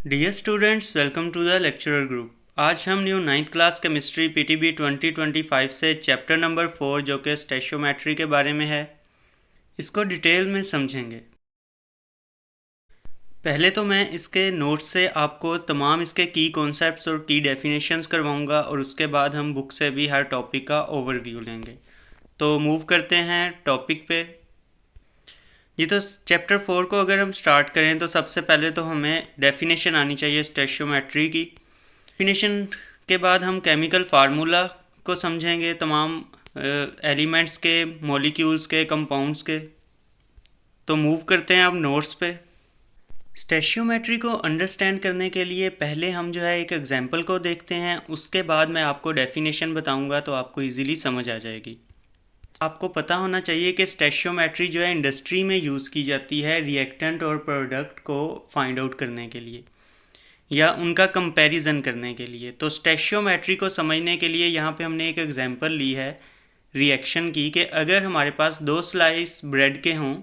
Dear students, welcome to the lecturer group. आज हम new 9th class chemistry PTB 2025 से chapter number 4 जो कि स्टेशियोमेट्री के बारे में है, इसको डिटेल में समझेंगे। पहले तो मैं इसके नोट्स से आपको तमाम इसके की कॉन्सेप्ट्स और की डेफिनेशंस करवाऊंगा और उसके बाद हम बुक से भी हर टॉपिक का ओवरव्यू लेंगे। तो मूव करते हैं टॉपिक पे। जी, तो चैप्टर 4 को अगर हम स्टार्ट करें तो सबसे पहले तो हमें डेफिनेशन आनी चाहिए स्टेशियोमेट्री की। डेफिनेशन के बाद हम केमिकल फार्मूला को समझेंगे, तमाम एलिमेंट्स के, मॉलिक्यूल्स के, कंपाउंड्स के। तो मूव करते हैं अब नोट्स पे। स्टेशियोमेट्री को अंडरस्टैंड करने के लिए पहले हम जो है एक एग्जांपल को देखते हैं, उसके बाद मैं आपको डेफिनेशन बताऊंगा तो आपको इजीली समझ आ जाएगी। आपको पता होना चाहिए कि स्टेशियोमेट्री जो है इंडस्ट्री में यूज़ की जाती है रिएक्टेंट और प्रोडक्ट को फाइंड आउट करने के लिए या उनका कंपैरिजन करने के लिए। तो स्टेशियोमेट्री को समझने के लिए यहाँ पे हमने एक एग्जांपल ली है रिएक्शन की, कि अगर हमारे पास 2 स्लाइस ब्रेड के हों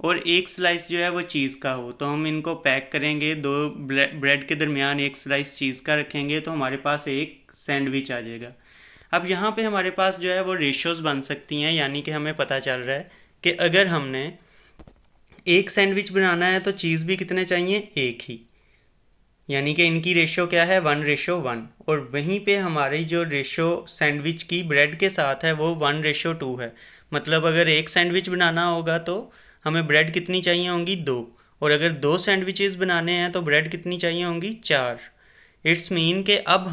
और एक स्लाइस जो है वो चीज़ का हो, तो हम इनको पैक करेंगे, 2 ब्रेड के दरमियान एक स्लाइस चीज़ का रखेंगे तो हमारे पास एक सैंडविच आ जाएगा। अब यहाँ पे हमारे पास जो है वो रेशोज़ बन सकती हैं, यानी कि हमें पता चल रहा है कि अगर हमने एक सैंडविच बनाना है तो चीज़ भी कितने चाहिए, एक ही, यानी कि इनकी रेशो क्या है, 1:1। और वहीं पे हमारी जो रेशो सैंडविच की ब्रेड के साथ है वो 1:2 है। मतलब अगर एक सैंडविच बनाना होगा तो हमें ब्रेड कितनी चाहिए होंगी, 2। और अगर 2 सैंडविचेस बनाने हैं तो ब्रेड कितनी चाहिए होंगी, 4। इट्स मीन कि अब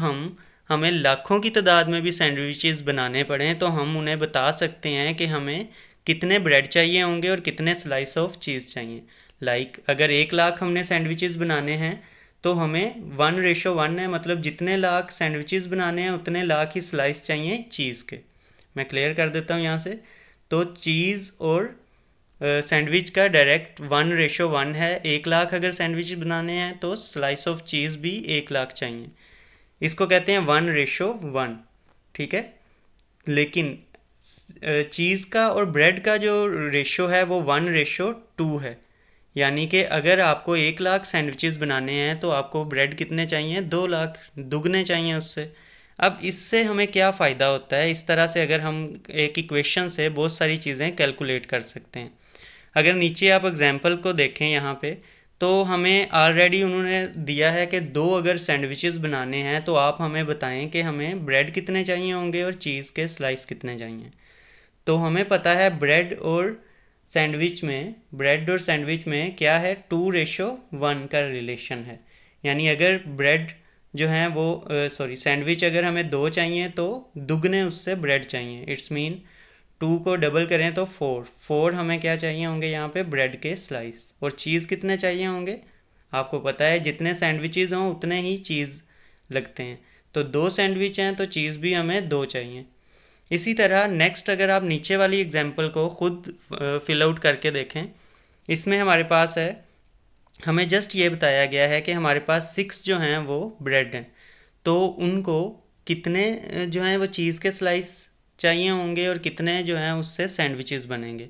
हमें लाखों की तादाद में भी सैंडविचेस बनाने पड़ें तो हम उन्हें बता सकते हैं कि हमें कितने ब्रेड चाहिए होंगे और कितने स्लाइस ऑफ चीज़ चाहिए। अगर 1 लाख हमने सैंडविचेस बनाने हैं तो हमें 1:1 है, मतलब जितने लाख सैंडविचेस बनाने हैं उतने लाख ही स्लाइस चाहिए चीज़ के। मैं क्लियर कर देता हूँ यहाँ से। तो चीज़ और सैंडविच का डायरेक्ट 1:1 है। 1 लाख अगर सैंडविच बनाने हैं तो स्लाइस ऑफ चीज़ भी 1 लाख चाहिए। इसको कहते हैं 1:1। ठीक है, लेकिन चीज़ का और ब्रेड का जो रेशो है वो 1:2 है। यानी कि अगर आपको 1 लाख सैंडविचेस बनाने हैं तो आपको ब्रेड कितने चाहिए, 2 लाख, दुगने चाहिए उससे। अब इससे हमें क्या फ़ायदा होता है, इस तरह से अगर हम एक इक्वेशन से बहुत सारी चीज़ें कैलकुलेट कर सकते हैं। अगर नीचे आप एग्जांपल को देखें यहाँ पे, तो हमें ऑलरेडी उन्होंने दिया है कि 2 अगर सैंडविचेस बनाने हैं तो आप हमें बताएं कि हमें ब्रेड कितने चाहिए होंगे और चीज़ के स्लाइस कितने चाहिए। तो हमें पता है ब्रेड और सैंडविच में क्या है, 2:1 का रिलेशन है। यानी अगर ब्रेड जो है वो सैंडविच अगर हमें 2 चाहिए तो दुगने उससे ब्रेड चाहिए। इट्स मीन 2 को डबल करें तो 4 हमें क्या चाहिए होंगे यहाँ पे, ब्रेड के स्लाइस। और चीज़ कितने चाहिए होंगे, आपको पता है जितने सैंडविचेस हों उतने ही चीज़ लगते हैं। तो 2 सैंडविच हैं तो चीज़ भी हमें 2 चाहिए। इसी तरह नेक्स्ट अगर आप नीचे वाली एग्जांपल को खुद फिल आउट करके देखें, इसमें हमारे पास है, हमें जस्ट ये बताया गया है कि हमारे पास 6 जो हैं वो ब्रेड हैं, तो उनको कितने जो हैं वो चीज़ के स्लाइस चाहिए होंगे और कितने जो हैं उससे सैंडविचेस बनेंगे।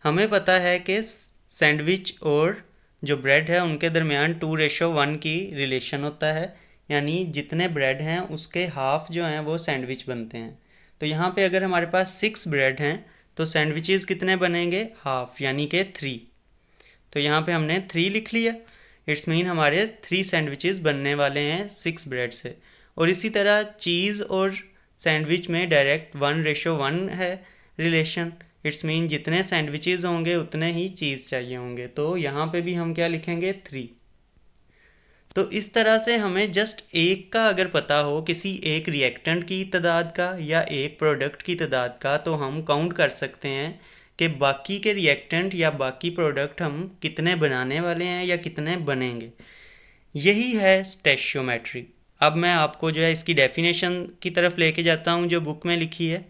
हमें पता है कि सैंडविच और जो ब्रेड है उनके दरमियान 2:1 की रिलेशन होता है, यानी जितने ब्रेड हैं उसके हाफ जो हैं वो सैंडविच बनते हैं। तो यहाँ पे अगर हमारे पास 6 ब्रेड हैं तो सैंडविचेस कितने बनेंगे, हाफ, यानी कि 3। तो यहाँ पे हमने 3 लिख लिया। इट्स मीन हमारे 3 सैंडविचेस बनने वाले हैं 6 ब्रेड से। और इसी तरह चीज़ और सैंडविच में डायरेक्ट 1:1 है रिलेशन। इट्स मीन जितने सैंडविचेस होंगे उतने ही चीज़ चाहिए होंगे। तो यहाँ पे भी हम क्या लिखेंगे, 3। तो इस तरह से हमें जस्ट एक का अगर पता हो, किसी एक रिएक्टेंट की तादाद का या एक प्रोडक्ट की तादाद का, तो हम काउंट कर सकते हैं कि बाकी के रिएक्टेंट या बाकी प्रोडक्ट हम कितने बनाने वाले हैं या कितने बनेंगे। यही है स्टेशियोमेट्री। अब मैं आपको जो है इसकी डेफिनेशन की तरफ लेके जाता हूँ जो बुक में लिखी है।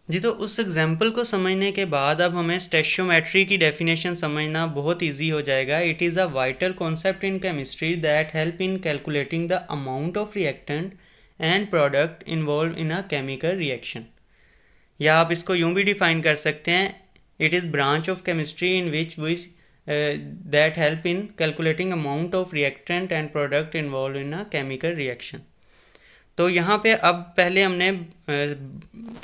जी तो उस एग्जाम्पल को समझने के बाद अब हमें स्टेशियोमेट्री की डेफिनेशन समझना बहुत इजी हो जाएगा। It is a vital concept in chemistry that help in calculating the amount of reactant and product involve in a chemical reaction. या आप इसको यूँ भी डिफाइन कर सकते हैं, it is branch of chemistry in which we that help in calculating amount of reactant and product involved in a chemical reaction. तो यहाँ पे अब पहले हमने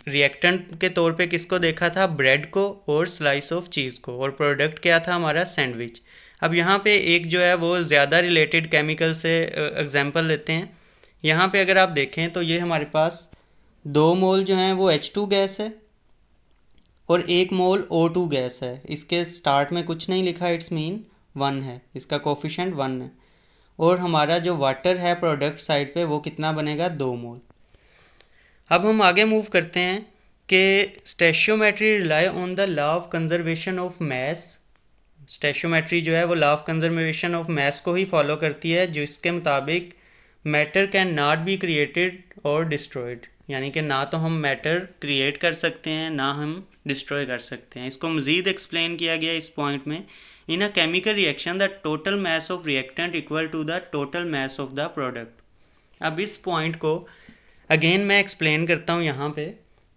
रिएक्टेंट के तौर पे किसको देखा था, ब्रेड को और स्लाइस ऑफ चीज़ को, और प्रोडक्ट क्या था हमारा, सैंडविच. अब यहाँ पे एक जो है वो ज़्यादा रिलेटेड केमिकल से एग्जांपल लेते हैं. यहाँ पे अगर आप देखें तो ये हमारे पास 2 मोल जो हैं वो H2 गैस है और 1 मोल O2 गैस है. इसके स्टार्ट में कुछ नहीं लिखा, इट्स मीन 1 है, इसका कोफिशिएंट 1 है. और हमारा जो वाटर है प्रोडक्ट साइड पे वो कितना बनेगा, 2 मोल. अब हम आगे मूव करते हैं कि stoichiometry rely on the law of conservation of mass. Stoichiometry जो है वो law of conservation of mass को ही फॉलो करती है, जिसके मुताबिक matter can not be created और डिस्ट्रॉयड. यानी कि ना तो हम मैटर क्रिएट कर सकते हैं ना हम डिस्ट्रॉय कर सकते हैं. इसको मज़ीद एक्सप्लेन किया गया इस पॉइंट में. In a chemical reaction the total mass of reactant equal to the total mass of the product. अब इस पॉइंट को अगेन मैं एक्सप्लेन करता हूँ यहाँ पे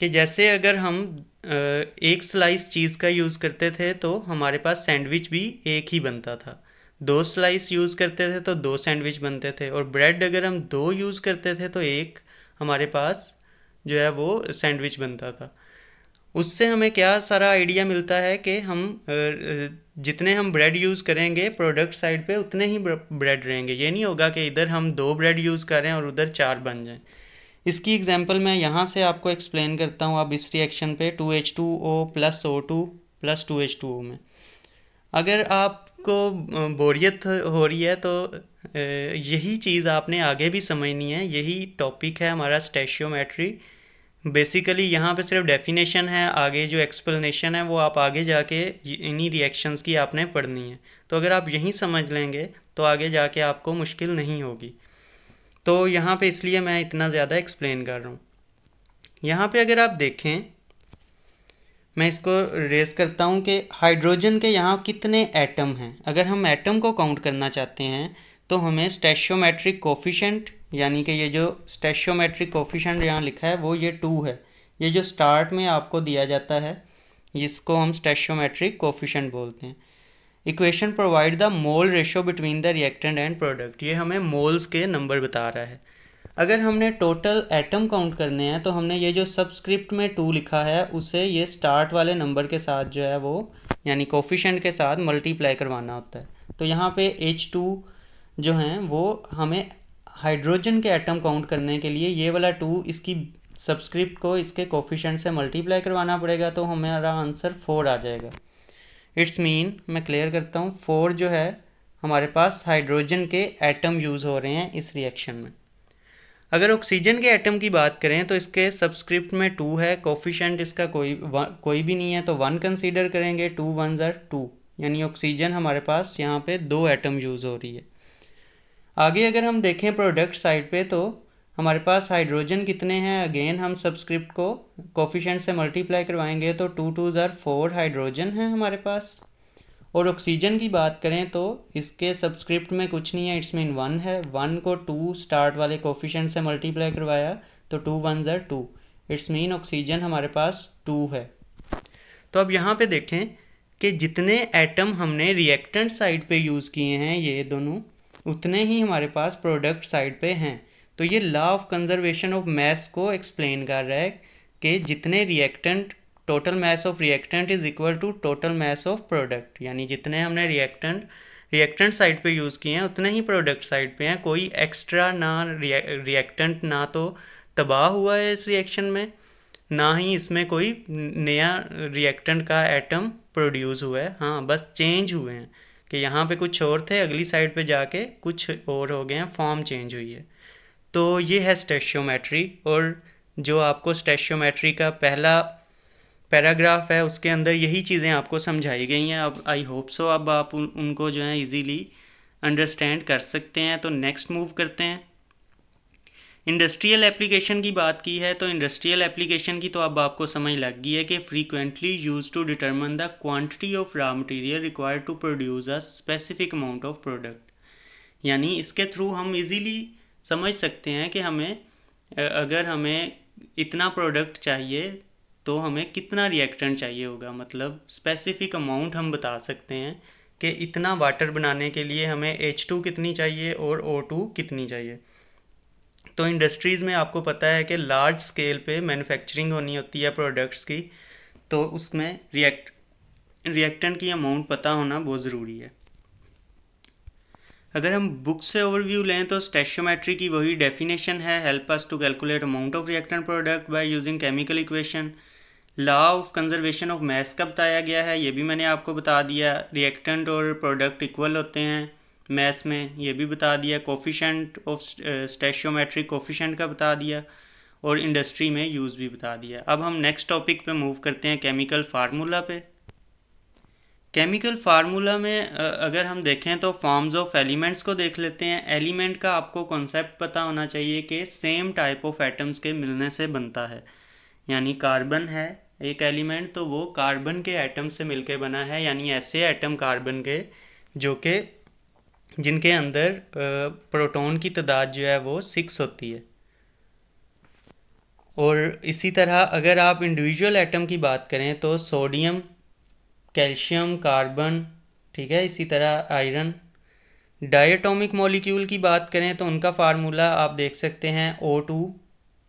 कि जैसे अगर हम एक स्लाइस चीज़ का यूज़ करते थे तो हमारे पास सैंडविच भी एक ही बनता था. 2 स्लाइस यूज़ करते थे तो 2 सैंडविच बनते थे. और ब्रेड अगर हम 2 यूज़ करते थे तो एक हमारे पास जो है वो सैंडविच बनता था. उससे हमें क्या सारा आइडिया मिलता है कि हम जितने हम ब्रेड यूज़ करेंगे प्रोडक्ट साइड पे उतने ही ब्रेड रहेंगे. ये नहीं होगा कि इधर हम 2 ब्रेड यूज़ करें और उधर 4 बन जाएं. इसकी एग्जांपल मैं यहाँ से आपको एक्सप्लेन करता हूँ. अब इस रिएक्शन पे 2H2O plus O2 plus 2H2O में अगर आपको बोरियत हो रही है तो यही चीज़ आपने आगे भी समझनी है. यही टॉपिक है हमारा स्टेशियोमेट्री. बेसिकली यहाँ पे सिर्फ डेफिनेशन है, आगे जो एक्सप्लेनेशन है वो आप आगे जाके इन्हीं रिएक्शंस की आपने पढ़नी है. तो अगर आप यहीं समझ लेंगे तो आगे जाके आपको मुश्किल नहीं होगी. तो यहाँ पे इसलिए मैं इतना ज़्यादा एक्सप्लेन कर रहा हूँ. यहाँ पे अगर आप देखें मैं इसको रेस करता हूँ कि हाइड्रोजन के यहाँ कितने एटम हैं. अगर हम एटम को काउंट करना चाहते हैं तो हमें स्टेशियोमेट्रिक कोफिशेंट, यानी कि ये जो स्टेशियोमेट्रिक कोफिशेंट यहाँ लिखा है वो ये 2 है. ये जो स्टार्ट में आपको दिया जाता है इसको हम स्टेशियोमेट्रिक कोफिशेंट बोलते हैं. Equation provide the mole ratio between the reactant and product. ये हमें मोल्स के नंबर बता रहा है. अगर हमने टोटल एटम काउंट करने हैं तो हमने ये जो सबस्क्रिप्ट में 2 लिखा है उसे ये स्टार्ट वाले नंबर के साथ जो है वो यानी कोफिशेंट के साथ मल्टीप्लाई करवाना होता है. तो यहाँ पे H2 जो हैं वो हमें हाइड्रोजन के एटम काउंट करने के लिए ये वाला 2 इसकी सबस्क्रिप्ट को इसके कोफिशेंट से मल्टीप्लाई करवाना पड़ेगा. तो हमारा आंसर 4 आ जाएगा. इट्स मीन, मैं क्लियर करता हूँ, 4 जो है हमारे पास हाइड्रोजन के एटम यूज़ हो रहे हैं इस रिएक्शन में. अगर ऑक्सीजन के एटम की बात करें तो इसके सबस्क्रिप्ट में 2 है, कोफिशेंट इसका कोई भी नहीं है तो 1 कंसीडर करेंगे. 2 1 ज़र 2, यानी ऑक्सीजन हमारे पास यहाँ पे 2 एटम यूज़ हो रही है. आगे अगर हम देखें प्रोडक्ट साइड पे तो हमारे पास हाइड्रोजन कितने हैं, अगेन हम सबस्क्रिप्ट को कोफिशेंट से मल्टीप्लाई करवाएंगे तो 2 2 ज़र 4 हाइड्रोजन है हमारे पास. और ऑक्सीजन की बात करें तो इसके सबस्क्रिप्ट में कुछ नहीं है, इट्स मीन 1 है. 1 को 2 स्टार्ट वाले कोफिशेंट से मल्टीप्लाई करवाया तो 2 1 ज़र 2, इट्स मीन ऑक्सीजन हमारे पास 2 है. तो अब यहाँ पे देखें कि जितने एटम हमने रिएक्टेंट साइड पे यूज़ किए हैं ये दोनों, उतने ही हमारे पास प्रोडक्ट साइड पे हैं. तो ये law of conservation of mass को एक्सप्लेन कर रहा है कि जितने reactant, total mass of reactant is equal to total mass of product. यानी जितने हमने रिएक्टेंट साइड पे यूज़ किए हैं उतने ही प्रोडक्ट साइड पे हैं. कोई एक्स्ट्रा ना रिएक्टेंट ना तो तबाह हुआ है इस रिएक्शन में, ना ही इसमें कोई नया रिएक्टेंट का एटम प्रोड्यूस हुआ है. हाँ, बस चेंज हुए हैं कि यहाँ पे कुछ और थे, अगली साइड पे जाके कुछ और हो गए हैं, फॉर्म चेंज हुई है. तो ये है स्टेशियोमेट्री. और जो आपको स्टेशियोमेट्री का पहला पैराग्राफ है उसके अंदर यही चीज़ें आपको समझाई गई हैं. अब आई होप सो अब आप उनको जो है इजीली अंडरस्टैंड कर सकते हैं. तो नेक्स्ट मूव करते हैं. इंडस्ट्रियल एप्लीकेशन की बात की है तो इंडस्ट्रियल एप्लीकेशन की तो अब आपको समझ लग गई है कि frequently use to determine the quantity of raw material required to produce a specific amount of product. यानी इसके थ्रू हम इजीली समझ सकते हैं कि अगर हमें इतना प्रोडक्ट चाहिए तो हमें कितना रिएक्टेंट चाहिए होगा. मतलब स्पेसिफिक अमाउंट हम बता सकते हैं कि इतना वाटर बनाने के लिए हमें H2 कितनी चाहिए और O2 कितनी चाहिए। तो इंडस्ट्रीज़ में आपको पता है कि लार्ज स्केल पे मैन्युफैक्चरिंग होनी होती है प्रोडक्ट्स की, तो उसमें रिएक्टेंट की अमाउंट पता होना बहुत ज़रूरी है। अगर हम बुक से ओवरव्यू लें तो स्टैशियोमेट्री की वही डेफिनेशन है, help us to calculate amount of reactant product by using chemical equation. Law of conservation of mass का बताया गया है, ये भी मैंने आपको बता दिया। रिएक्टेंट और प्रोडक्ट इक्वल होते हैं मैस में, ये भी बता दिया। कोफिशेंट ऑफ स्टैशियोमेट्रिक कोफिशेंट का बता दिया, और इंडस्ट्री में यूज़ भी बता दिया। अब हम नेक्स्ट टॉपिक पे मूव करते हैं, केमिकल फार्मूला पे। केमिकल फार्मूला में अगर हम देखें तो फॉर्म्स ऑफ एलिमेंट्स को देख लेते हैं। एलिमेंट का आपको कॉन्सेप्ट पता होना चाहिए कि सेम टाइप ऑफ एटम्स के मिलने से बनता है। यानी कार्बन है एक एलिमेंट, तो वो कार्बन के एटम से मिलके बना है, यानी ऐसे एटम कार्बन के जो कि जिनके अंदर प्रोटॉन की तादाद जो है वो 6 होती है। और इसी तरह अगर आप इंडिविजुअल एटम की बात करें तो सोडियम, कैल्शियम, कार्बन, ठीक है, इसी तरह आयरन। डायटोमिक मॉलिक्यूल की बात करें तो उनका फार्मूला आप देख सकते हैं O2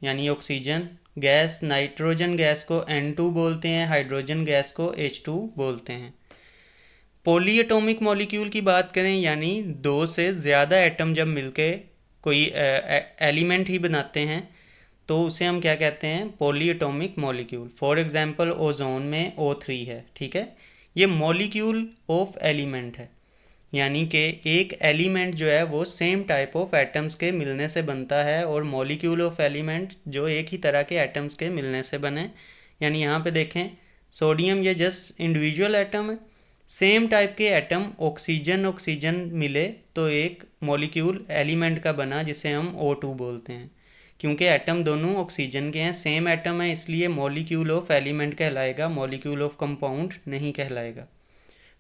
यानी ऑक्सीजन गैस, नाइट्रोजन गैस को N2 बोलते हैं, हाइड्रोजन गैस को H2 बोलते हैं। पॉलीएटॉमिक मॉलिक्यूल की बात करें यानी दो से ज़्यादा एटम जब मिलके कोई एलिमेंट ही बनाते हैं तो उसे हम क्या कहते हैं, polyatomic molecule. For example ozone में O3 है, ठीक है, ये मॉलिक्यूल ऑफ एलिमेंट है, यानी कि एक एलिमेंट जो है वो सेम टाइप ऑफ एटम्स के मिलने से बनता है, और मॉलिक्यूल ऑफ एलिमेंट जो एक ही तरह के एटम्स के मिलने से बने। यानी यहाँ पे देखें सोडियम ये जस्ट इंडिविजुअल एटम है, सेम टाइप के एटम ऑक्सीजन ऑक्सीजन मिले तो एक मॉलिक्यूल एलिमेंट का बना जिसे हम O2 बोलते हैं। क्योंकि एटम दोनों ऑक्सीजन के हैं, सेम एटम है, इसलिए मॉलिक्यूल ऑफ एलिमेंट कहलाएगा, मॉलिक्यूल ऑफ कंपाउंड नहीं कहलाएगा।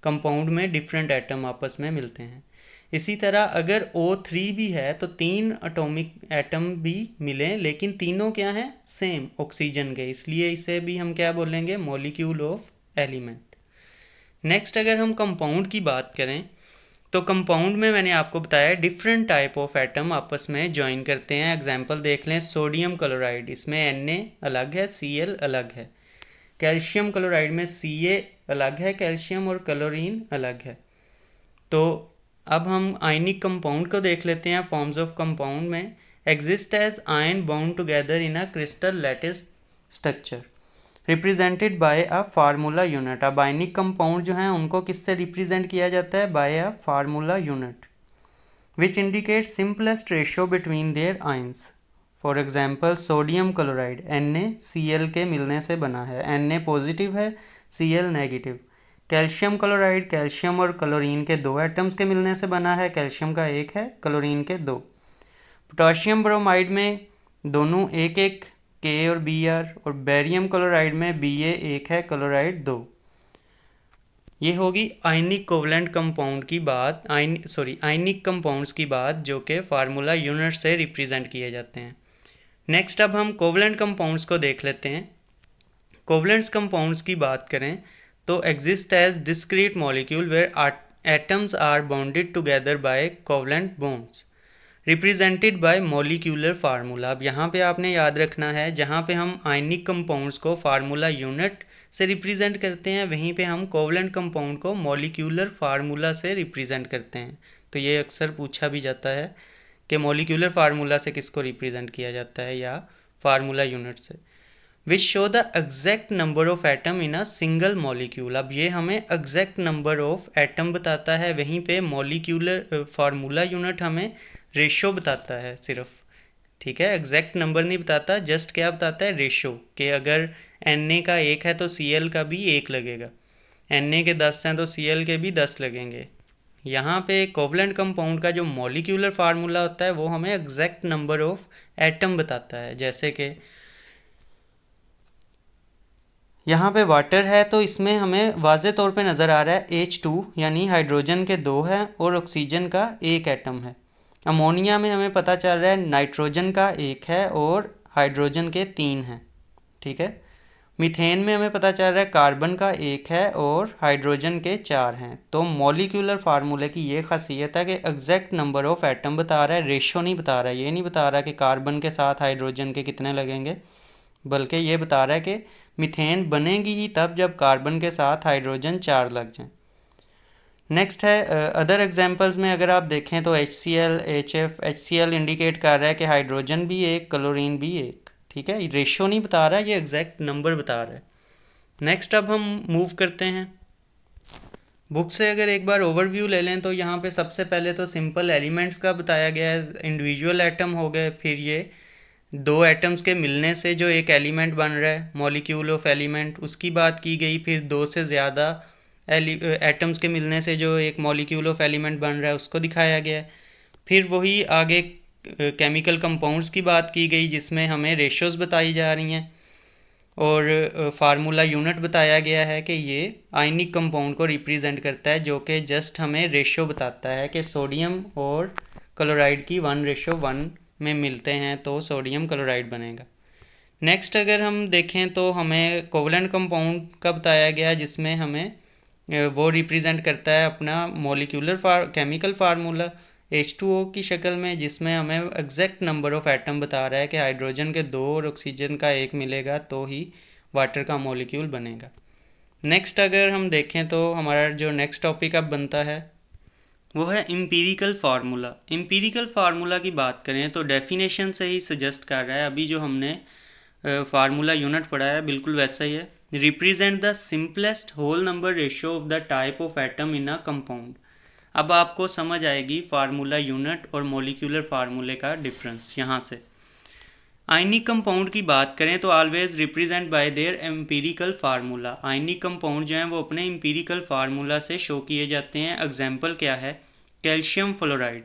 कंपाउंड में डिफरेंट एटम आपस में मिलते हैं। इसी तरह अगर O3 भी है तो 3 एटॉमिक एटम भी मिले, लेकिन तीनों क्या हैं, सेम ऑक्सीजन के, इसलिए इसे भी हम क्या बोलेंगे, मॉलिक्यूल ऑफ एलिमेंट। नेक्स्ट अगर हम कंपाउंड की बात करें तो कंपाउंड में मैंने आपको बताया डिफरेंट टाइप ऑफ एटम आपस में ज्वाइन करते हैं। एग्जांपल देख लें, सोडियम क्लोराइड, इसमें Na अलग है, Cl अलग है। कैल्शियम क्लोराइड में Ca अलग है कैल्शियम, और क्लोरीन अलग है। तो अब हम आयनिक कंपाउंड को देख लेते हैं। फॉर्म्स ऑफ कंपाउंड में exist as ion bound together in a crystal lattice structure represented by a formula unit. अब आयनिक कंपाउंड जो हैं उनको किससे रिप्रेजेंट किया जाता है, by a formula unit which indicate simplest ratio between their ions. For example sodium chloride NaCl के मिलने से बना है, Na पॉजिटिव है, Cl negative. Calcium chloride calcium और क्लोरीन के दो एटम्स के मिलने से बना है, कैल्शियम का एक है, क्लोरीन के दो। पोटाशियम ब्रोमाइड में दोनों एक एक K और Br, और बेरियम क्लोराइड में Ba एक है, क्लोराइड दो। ये होगी आयनिक कोवलेंट कंपाउंड की बात, आयनिक कंपाउंड्स की बात जो कि फार्मूला यूनिट से रिप्रेजेंट किए जाते हैं। नेक्स्ट अब हम कोवलेंट कंपाउंड्स को देख लेते हैं। कोवलेंट कंपाउंड्स की बात करें तो exist as discrete molecule where atoms are bonded together by covalent bonds represented by molecular formula. अब यहाँ पे आपने याद रखना है, जहाँ पे हम आयनिक कंपाउंड्स को फार्मूला यूनिट से रिप्रेजेंट करते हैं वहीं पे हम कोवलेंट कंपाउंड को मॉलिक्यूलर फार्मूला से रिप्रेजेंट करते हैं। तो ये अक्सर पूछा भी जाता है कि मॉलिक्यूलर फार्मूला से किसको रिप्रेजेंट किया जाता है या फार्मूला यूनिट से। Which show the exact number of atom in a single molecule. अब ये हमें एग्जैक्ट नंबर ऑफ एटम बताता है, वहीं पे मॉलिक्यूलर फार्मूला यूनिट हमें रेशो बताता है सिर्फ, ठीक है, एग्जैक्ट नंबर नहीं बताता, जस्ट क्या बताता है, रेशो, कि अगर Na का 1 है तो Cl का भी 1 लगेगा, Na के 10 हैं तो Cl के भी 10 लगेंगे। यहाँ पे कोवलेंट कंपाउंड का जो मॉलिक्यूलर फार्मूला होता है वो हमें एग्जैक्ट नंबर ऑफ एटम बताता है। जैसे कि यहाँ पे वाटर है तो इसमें हमें वाज़े तौर पे नज़र आ रहा है H2 यानी हाइड्रोजन के 2 हैं और ऑक्सीजन का 1 एटम है। अमोनिया में हमें पता चल रहा है नाइट्रोजन का 1 है और हाइड्रोजन के 3 हैं, ठीक है। मीथेन में हमें पता चल रहा है कार्बन का 1 है और हाइड्रोजन के 4 हैं। तो मॉलिक्यूलर फार्मूले की ये खासियत है कि एग्जैक्ट नंबर ऑफ एटम बता रहा है, रेशो नहीं बता रहा है। ये नहीं बता रहा कि कार्बन के साथ हाइड्रोजन के कितने लगेंगे, बल्कि ये बता रहा है कि मीथेन बनेगी ही तब जब कार्बन के साथ हाइड्रोजन 4 लग जाएं। नेक्स्ट है अदर एग्जांपल्स में अगर आप देखें तो HCl, HF, HCl इंडिकेट कर रहा है कि हाइड्रोजन भी एक, क्लोरीन भी एक। ठीक है, रेशो नहीं बता रहा है, ये एग्जैक्ट नंबर बता रहा है। नेक्स्ट अब हम मूव करते हैं बुक से। अगर एक बार ओवरव्यू ले लें तो यहाँ पे सबसे पहले तो सिंपल एलिमेंट्स का बताया गया है, इंडिविजुअल एटम हो गए, फिर ये दो एटम्स के मिलने से जो एक एलिमेंट बन रहा है, मॉलिक्यूल ऑफ एलिमेंट, उसकी बात की गई। फिर दो से ज़्यादा एटम्स के मिलने से जो एक मॉलिक्यूल ऑफ एलिमेंट बन रहा है उसको दिखाया गया है। फिर वही आगे केमिकल कंपाउंड्स की बात की गई जिसमें हमें रेशोज़ बताई जा रही हैं और फार्मूला यूनिट बताया गया है कि ये आयनिक कंपाउंड को रिप्रेजेंट करता है, जो कि जस्ट हमें रेशो बताता है कि सोडियम और क्लोराइड की 1:1 में मिलते हैं तो सोडियम क्लोराइड बनेगा। नेक्स्ट अगर हम देखें तो हमें कोवलेंट कंपाउंड का बताया गया जिसमें हमें वो रिप्रेजेंट करता है अपना मॉलिक्यूलर केमिकल फार्मूला H2O की शक्ल में, जिसमें हमें एग्जैक्ट नंबर ऑफ एटम बता रहा है कि हाइड्रोजन के 2 और ऑक्सीजन का 1 मिलेगा तो ही वाटर का मॉलिक्यूल बनेगा। नेक्स्ट अगर हम देखें तो हमारा जो नेक्स्ट टॉपिक अब बनता है वो है इम्पीरिकल फार्मूला। इम्पीरिकल फार्मूला की बात करें तो डेफिनेशन से ही सजेस्ट कर रहा है, अभी जो हमने फार्मूला यूनिट पढ़ा है बिल्कुल वैसा ही है। Represent the simplest whole number ratio of the type of atom in a compound. अब आपको समझ आएगी फार्मूला यूनिट और मॉलिक्यूलर फार्मूले का डिफरेंस यहाँ से। आयनिक कंपाउंड की बात करें तो always represent by there empirical formula. Ionic compound जो हैं वो अपने एम्पीरिकल फार्मूला से शो किए जाते हैं। एग्जाम्पल क्या है, कैल्शियम फ्लोराइड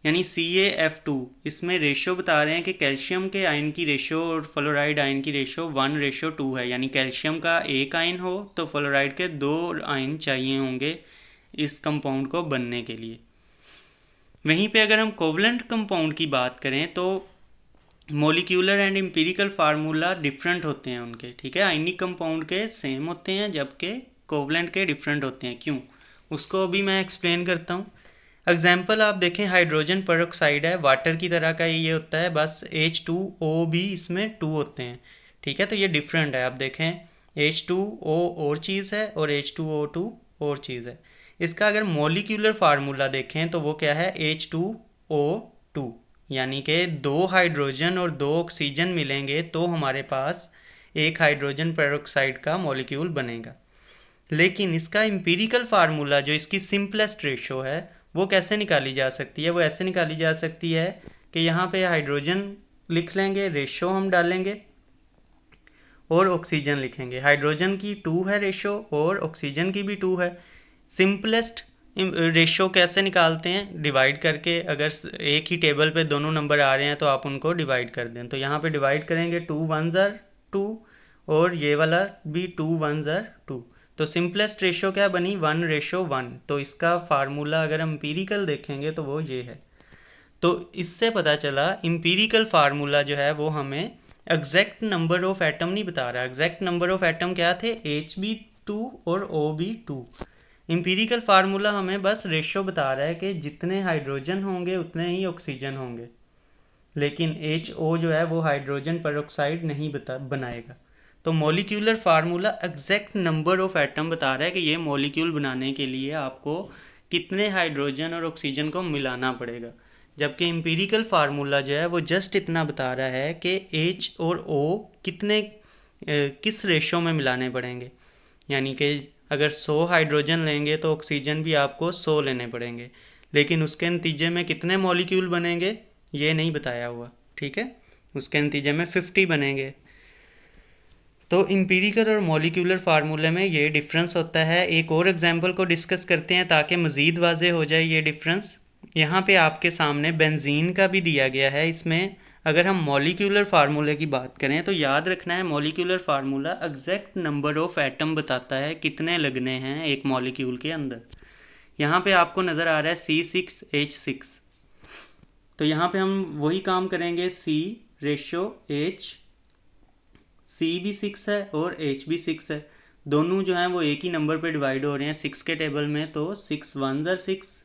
यानी CaF2, इसमें रेशो बता रहे हैं कि कैल्शियम के आयन की रेशो और फ्लोराइड आयन की रेशो 1:2 है, यानी कैल्शियम का एक आयन हो तो फ्लोराइड के 2 आयन चाहिए होंगे इस कंपाउंड को बनने के लिए। वहीं पे अगर हम कोवलेंट कंपाउंड की बात करें तो molecular and empirical formula different होते हैं उनके। ठीक है, आयनिक कंपाउंड के सेम होते हैं जबकि कोवलेंट के डिफरेंट होते हैं। क्यों, उसको अभी मैं एक्सप्लेन करता हूँ। एग्जाम्पल आप देखें, हाइड्रोजन पेरोक्साइड है, वाटर की तरह का ये होता है, बस H2O भी इसमें 2 होते हैं। ठीक है, तो ये डिफरेंट है। आप देखें H2O और चीज़ है और H2O2 और चीज़ है। इसका अगर मॉलिक्यूलर फार्मूला देखें तो वो क्या है, H2O2, यानी कि 2 हाइड्रोजन और 2 ऑक्सीजन मिलेंगे तो हमारे पास एक हाइड्रोजन पेरोक्साइड का मॉलिक्यूल बनेगा। लेकिन इसका एम्पीरिकल फार्मूला जो इसकी सिंपलेस्ट रेशो है वो कैसे निकाली जा सकती है, वो ऐसे निकाली जा सकती है कि यहाँ पे हाइड्रोजन लिख लेंगे, रेशो हम डालेंगे और ऑक्सीजन लिखेंगे। हाइड्रोजन की 2 है रेशो और ऑक्सीजन की भी 2 है। सिंपलेस्ट रेशो कैसे निकालते हैं, डिवाइड करके। अगर एक ही टेबल पे दोनों नंबर आ रहे हैं तो आप उनको डिवाइड कर दें। तो यहाँ पे डिवाइड करेंगे, 2 1s are 2 और ये वाला भी 2 1s are 2। तो सिंपलेस्ट रेशो क्या बनी, 1:1। तो इसका फार्मूला अगर हम एम्पीरिकल देखेंगे तो वो ये है। तो इससे पता चला एम्पीरिकल फार्मूला जो है वो हमें एग्जैक्ट नंबर ऑफ एटम नहीं बता रहा। एग्जैक्ट नंबर ऑफ एटम क्या थे, Hb2 और O2। एम्पीरिकल फार्मूला हमें बस रेशो बता रहा है कि जितने हाइड्रोजन होंगे उतने ही ऑक्सीजन होंगे, लेकिन HO जो है वो हाइड्रोजन पेरोक्साइड नहीं बनाएगा। तो molecular formula exact number of atom बता रहा है कि ये मॉलिक्यूल बनाने के लिए आपको कितने हाइड्रोजन और ऑक्सीजन को मिलाना पड़ेगा, जबकि एम्पीरिकल फार्मूला जो है वो जस्ट इतना बता रहा है कि H और O कितने किस रेशो में मिलाने पड़ेंगे। यानी कि अगर 100 हाइड्रोजन लेंगे तो ऑक्सीजन भी आपको 100 लेने पड़ेंगे, लेकिन उसके नतीजे में कितने मॉलिक्यूल बनेंगे ये नहीं बताया हुआ। ठीक है, उसके नतीजे में 50 बनेंगे। तो एम्पीरिकल और मॉलिक्यूलर फार्मूले में ये डिफरेंस होता है। एक और एग्जांपल को डिस्कस करते हैं ताकि मज़ीद वाज़े हो जाए ये डिफरेंस। यहाँ पे आपके सामने बेंजीन का भी दिया गया है। इसमें अगर हम मॉलिक्यूलर फार्मूले की बात करें तो याद रखना है, molecular formula exact number of atom बताता है कितने लगने हैं एक मॉलिक्यूल के अंदर। यहाँ पे आपको नज़र आ रहा है C6H6। तो यहाँ पे हम वही काम करेंगे, C/H सी भी 6 है और एच भी 6 है, दोनों जो हैं वो एक ही नंबर पे डिवाइड हो रहे हैं 6 के टेबल में, तो 6 1 ज़र 6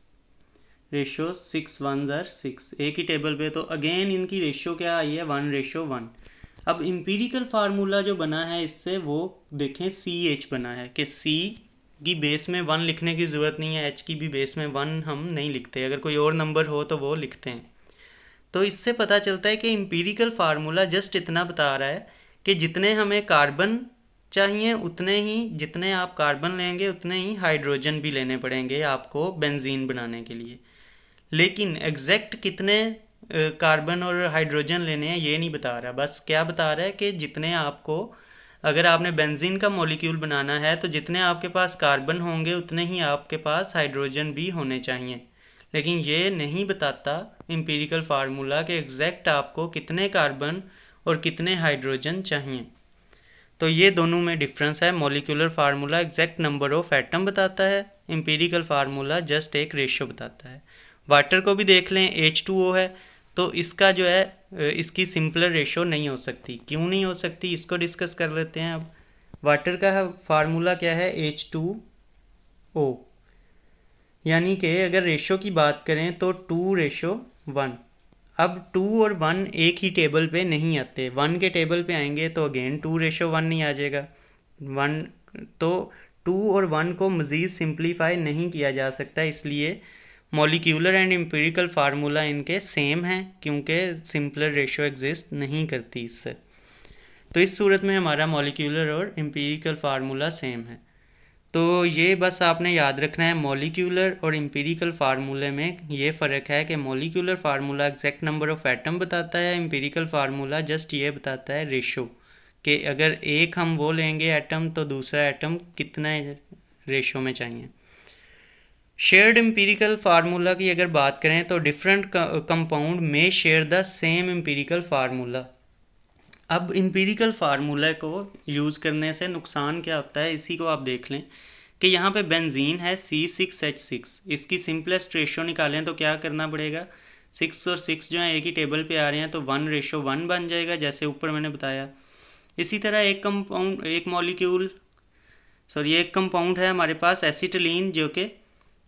रेशो 6 1 ज़र 6 एक ही टेबल पे, तो अगेन इनकी रेशो क्या आई है 1:1। अब इम्पीरिकल फार्मूला जो बना है इससे वो देखें सी एच बना है कि सी की बेस में 1 लिखने की ज़रूरत नहीं है, एच की भी बेस में 1 हम नहीं लिखते, अगर कोई और नंबर हो तो वो लिखते हैं। तो इससे पता चलता है कि इम्पीरिकल फार्मूला जस्ट इतना बता रहा है कि जितने हमें कार्बन चाहिए उतने ही, जितने आप कार्बन लेंगे उतने ही हाइड्रोजन भी लेने पड़ेंगे आपको बेंजीन बनाने के लिए, लेकिन एग्जैक्ट कितने कार्बन और हाइड्रोजन लेने हैं ये नहीं बता रहा। बस क्या बता रहा है कि जितने आपको, अगर आपने बेंजीन का मॉलिक्यूल बनाना है तो जितने आपके पास कार्बन होंगे उतने ही आपके पास हाइड्रोजन भी होने चाहिए, लेकिन ये नहीं बताता एम्पिरिकल फार्मूला कि एग्जैक्ट आपको कितने कार्बन और कितने हाइड्रोजन चाहिए। तो ये दोनों में डिफरेंस है। Molecular formula exact number of atom बताता है, एम्पिरिकल फार्मूला जस्ट एक रेशियो बताता है। वाटर को भी देख लें, H2O है, तो इसका जो है इसकी सिंपलर रेशियो नहीं हो सकती। क्यों नहीं हो सकती इसको डिस्कस कर लेते हैं। अब वाटर का फार्मूला क्या है H2O, यानी कि अगर रेशो की बात करें तो 2:1। अब 2 और 1 एक ही टेबल पे नहीं आते, 1 के टेबल पे आएंगे तो अगेन 2:1 नहीं आ जाएगा 1, तो 2 और 1 को मज़ीद सिंप्लीफाई नहीं किया जा सकता, इसलिए मॉलिक्यूलर एंड एम्पिरिकल फार्मूला इनके सेम हैं क्योंकि सिंपलर रेशो एग्जिस्ट नहीं करती इससे। तो इस सूरत में हमारा मॉलिक्यूलर और एम्पिरिकल फार्मूला सेम है। तो ये बस आपने याद रखना है, मॉलिक्यूलर और एम्पिरिकल फार्मूले में ये फ़र्क है कि molecular formula exact number of atom बताता है, एम्पिरिकल फार्मूला जस्ट ये बताता है रेशो, कि अगर एक हम वो लेंगे एटम तो दूसरा एटम कितना रेशो में चाहिए। शेयर्ड एम्पिरिकल फार्मूला की अगर बात करें तो डिफरेंट कंपाउंड में share the same empirical formula. अब एम्पिरिकल फार्मूला को यूज़ करने से नुकसान क्या होता है इसी को आप देख लें कि यहाँ पे बेंजीन है C6H6, इसकी सिंपलेस्ट रेशो निकालें तो क्या करना पड़ेगा, 6 और 6 जो है एक ही टेबल पे आ रहे हैं तो 1:1 बन जाएगा जैसे ऊपर मैंने बताया। इसी तरह एक कंपाउंड है हमारे पास एसिटिलीन जो कि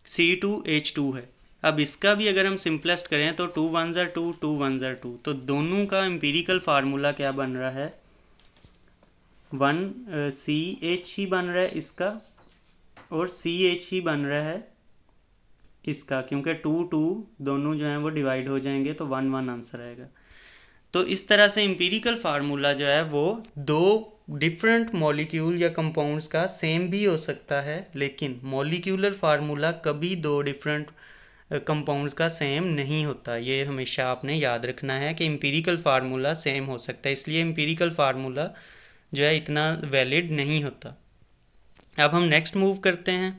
C2H2 है। अब इसका भी अगर हम सिंपलेस्ट करें तो 2 1 ज़र 2 2 1 ज़र 2, तो दोनों का एम्पिरिकल फार्मूला क्या बन रहा है 1CH ही बन रहा है इसका और CH ही बन रहा है इसका, क्योंकि 2 2 दोनों जो हैं वो डिवाइड हो जाएंगे तो 1 1 आंसर आएगा। तो इस तरह से एम्पिरिकल फार्मूला जो है वो दो डिफरेंट मॉलिक्यूल या कंपाउंड्स का सेम भी हो सकता है, लेकिन मॉलिक्यूलर फार्मूला कभी दो डिफरेंट कंपाउंड्स का सेम नहीं होता। ये हमेशा आपने याद रखना है कि एम्पिरिकल फार्मूला सेम हो सकता है, इसलिए एम्पिरिकल फार्मूला जो है इतना वैलिड नहीं होता। अब हम नेक्स्ट मूव करते हैं।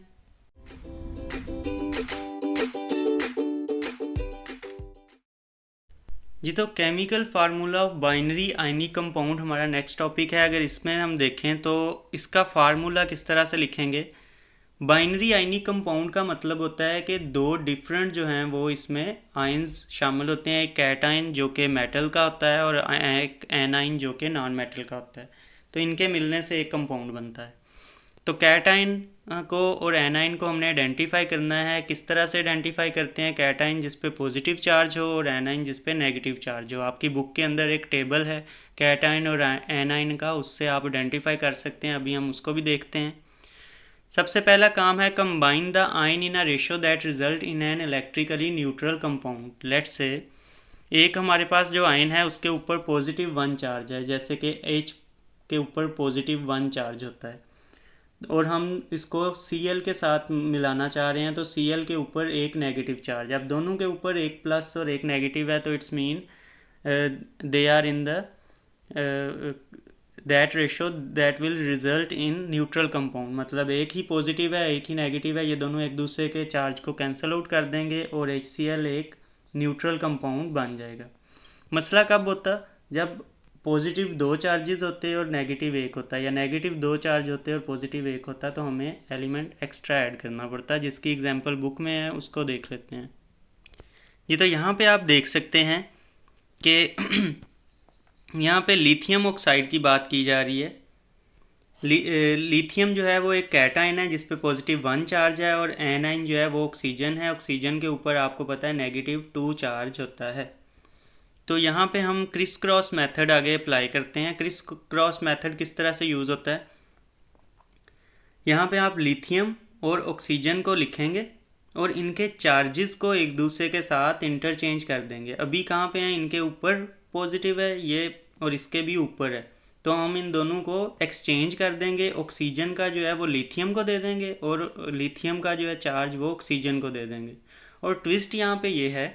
जी, तो chemical formula of binary ionic compound हमारा नेक्स्ट टॉपिक है। अगर इसमें हम देखें तो इसका फार्मूला किस तरह से लिखेंगे। बाइनरी आयनिक कंपाउंड का मतलब होता है कि दो डिफरेंट जो हैं वो इसमें आयंस शामिल होते हैं, एक कैटायन जो कि मेटल का होता है और एक एनाइन जो कि नॉन मेटल का होता है, तो इनके मिलने से एक कंपाउंड बनता है। तो कैटायन को और एनाइन को हमने आइडेंटिफाई करना है। किस तरह से आइडेंटिफाई करते हैं, कैटायन जिस पे पॉजिटिव चार्ज हो और एनाइन जिस पे नेगेटिव चार्ज हो। आपकी बुक के अंदर एक टेबल है कैटायन और एनाइन का, उससे आप आइडेंटिफाई कर सकते हैं, अभी हम उसको भी देखते हैं। सबसे पहला काम है combine the ion in a ratio that result in an electrically neutral compound. Let's say एक हमारे पास जो आयन है उसके ऊपर +1 चार्ज है, जैसे कि H के ऊपर +1 चार्ज होता है और हम इसको Cl के साथ मिलाना चाह रहे हैं, तो Cl के ऊपर एक नेगेटिव चार्ज। अब दोनों के ऊपर एक प्लस और एक नेगेटिव है, तो it's mean they are in the that ratio that will result in neutral compound. मतलब एक ही पॉजिटिव है एक ही नेगेटिव है, ये दोनों एक दूसरे के चार्ज को कैंसिल आउट कर देंगे और HCl एक न्यूट्रल कंपाउंड बन जाएगा। मसला कब होता, जब पॉजिटिव 2 चार्जेस होते हैं और नेगेटिव 1 होता है, या नेगेटिव 2 चार्ज होते हैं और पॉजिटिव 1 होता है, तो हमें एलिमेंट एक्स्ट्रा ऐड करना पड़ता है, जिसकी एग्जांपल बुक में है, उसको देख लेते हैं। ये तो यहाँ पे आप देख सकते हैं कि यहाँ पे लिथियम ऑक्साइड की बात की जा रही है। लिथियम जो है वो एक कैटाइन है जिस पे +1 चार्ज है, और एनाइन जो है वो ऑक्सीजन है। ऑक्सीजन के ऊपर आपको पता है -2 चार्ज होता है। तो यहाँ पे हम क्रिस क्रॉस मेथड आगे अप्लाई करते हैं। क्रिस क्रॉस मेथड किस तरह से यूज़ होता है, यहाँ पे आप लिथियम और ऑक्सीजन को लिखेंगे और इनके चार्जेस को एक दूसरे के साथ इंटरचेंज कर देंगे। अभी कहाँ पे हैं, इनके ऊपर पॉजिटिव है ये और इसके भी ऊपर है, तो हम इन दोनों को एक्सचेंज कर देंगे। ऑक्सीजन का जो है वो लिथियम को दे देंगे और लिथियम का जो है चार्ज वो ऑक्सीजन को दे देंगे। और ट्विस्ट यहाँ पे ये है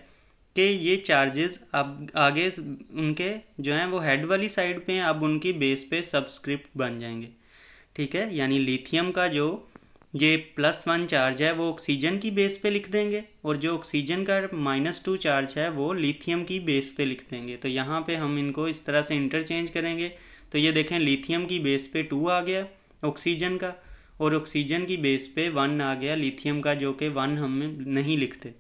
कि ये चार्जेस अब आगे उनके जो हैं वो हेड वाली साइड पे हैं, अब उनकी बेस पे सबस्क्रिप्ट बन जाएंगे। ठीक है, यानी लिथियम का जो ये +1 चार्ज है वो ऑक्सीजन की बेस पे लिख देंगे, और जो ऑक्सीजन का -2 चार्ज है वो लिथियम की बेस पे लिख देंगे। तो यहाँ पे हम इनको इस तरह से इंटरचेंज करेंगे। तो ये देखें, लिथियम की बेस पे 2 आ गया ऑक्सीजन का, और ऑक्सीजन की बेस पे 1 आ गया लिथियम का, जो कि 1 हम नहीं लिखते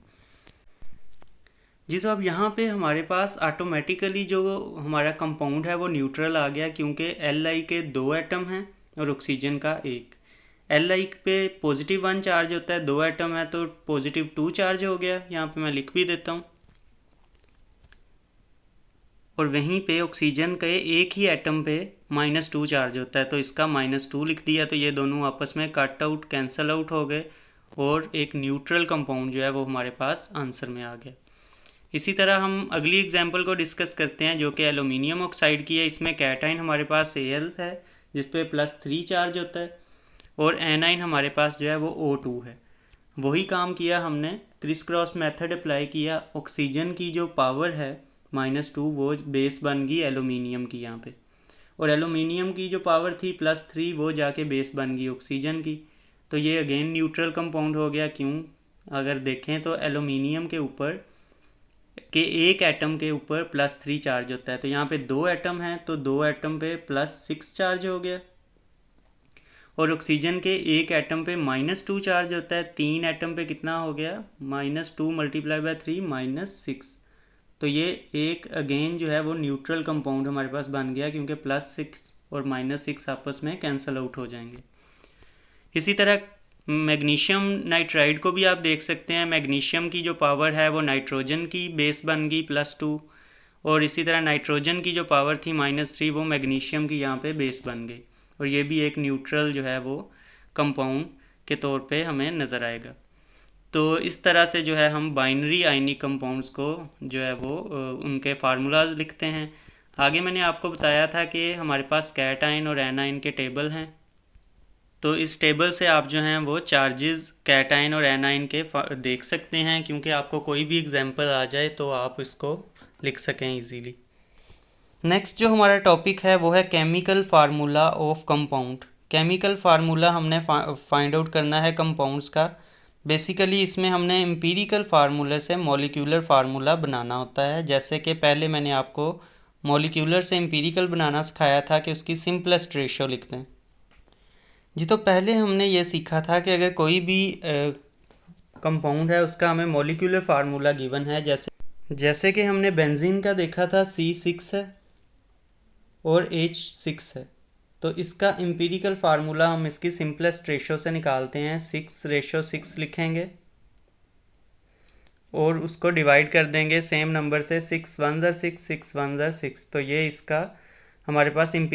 जी। तो अब यहाँ पे हमारे पास ऑटोमेटिकली जो हमारा कंपाउंड है वो न्यूट्रल आ गया, क्योंकि Li के 2 एटम हैं और ऑक्सीजन का 1। Li पे +1 चार्ज होता है, 2 एटम है तो +2 चार्ज हो गया। यहाँ पे मैं लिख भी देता हूँ। और वहीं पे ऑक्सीजन के एक ही एटम पे -2 चार्ज होता है, तो इसका -2 लिख दिया। तो ये दोनों आपस में कट आउट कैंसल आउट हो गए और एक न्यूट्रल कंपाउंड जो है वो हमारे पास आंसर में आ गया। इसी तरह हम अगली एग्जांपल को डिस्कस करते हैं, जो कि एल्यूमिनियम ऑक्साइड की है। इसमें कैटाइन हमारे पास Al है जिस पे +3 चार्ज होता है, और एनाइन हमारे पास जो है वो O2 है। वही काम किया हमने, क्रिस क्रॉस मेथड अप्लाई किया। ऑक्सीजन की जो पावर है -2 वो बेस बन गई एल्यूमिनियम की यहाँ पे, और एल्यूमिनियम की जो पावर थी +3 वो जाके बेस बन गई ऑक्सीजन की। तो ये अगेन न्यूट्रल कंपाउंड हो गया। क्यों, अगर देखें तो एल्यूमिनियम के ऊपर के एक एटम के ऊपर +3 चार्ज होता है, तो यहाँ पे 2 एटम हैं तो 2 एटम पे +6 चार्ज हो गया। और ऑक्सीजन के एक एटम पे -2 चार्ज होता है, 3 एटम पे कितना हो गया, -2 × 3 -6। तो ये एक अगेन जो है वो न्यूट्रल कंपाउंड हमारे पास बन गया, क्योंकि +6 और -6 आपस में कैंसल आउट हो जाएंगे। इसी तरह मैग्नीशियम नाइट्राइड को भी आप देख सकते हैं। मैग्नीशियम की जो पावर है वो नाइट्रोजन की बेस बन गई +2, और इसी तरह नाइट्रोजन की जो पावर थी -3 वो मैग्नीशियम की यहाँ पे बेस बन गई, और ये भी एक न्यूट्रल जो है वो कंपाउंड के तौर पे हमें नज़र आएगा। तो इस तरह से जो है हम बाइनरी आयनिक कंपाउंड्स को जो है वो उनके फार्मूलाज लिखते हैं। आगे मैंने आपको बताया था कि हमारे पास कैटाइन और एनाइन के टेबल हैं, तो इस टेबल से आप जो हैं वो चार्जेस कैटाइन और एनाइन के देख सकते हैं, क्योंकि आपको कोई भी एग्जांपल आ जाए तो आप इसको लिख सकें इजीली। नेक्स्ट जो हमारा टॉपिक है वो है chemical formula of compound. Chemical formula हमने फाइंड आउट करना है कंपाउंड्स का। बेसिकली इसमें हमने एम्पिरिकल फार्मूले से मॉलिक्यूलर फार्मूला बनाना होता है। जैसे कि पहले मैंने आपको मॉलिक्यूलर से एम्पिरिकल बनाना सिखाया था कि उसकी सिंपलेस्ट रेशो लिखते हैं जी। तो पहले हमने ये सीखा था कि अगर कोई भी कंपाउंड है उसका हमें मॉलिक्यूलर फार्मूला गिवन है, जैसे कि हमने बेंजीन का देखा था C6 है और H6 है, तो इसका एम्पिरिकल फार्मूला हम इसकी सिंपलेस्ट रेशो से निकालते हैं। 6:6 लिखेंगे और उसको डिवाइड कर देंगे सेम नंबर से, 6 1 6 6 1 6। तो ये इसका हमारे पास 6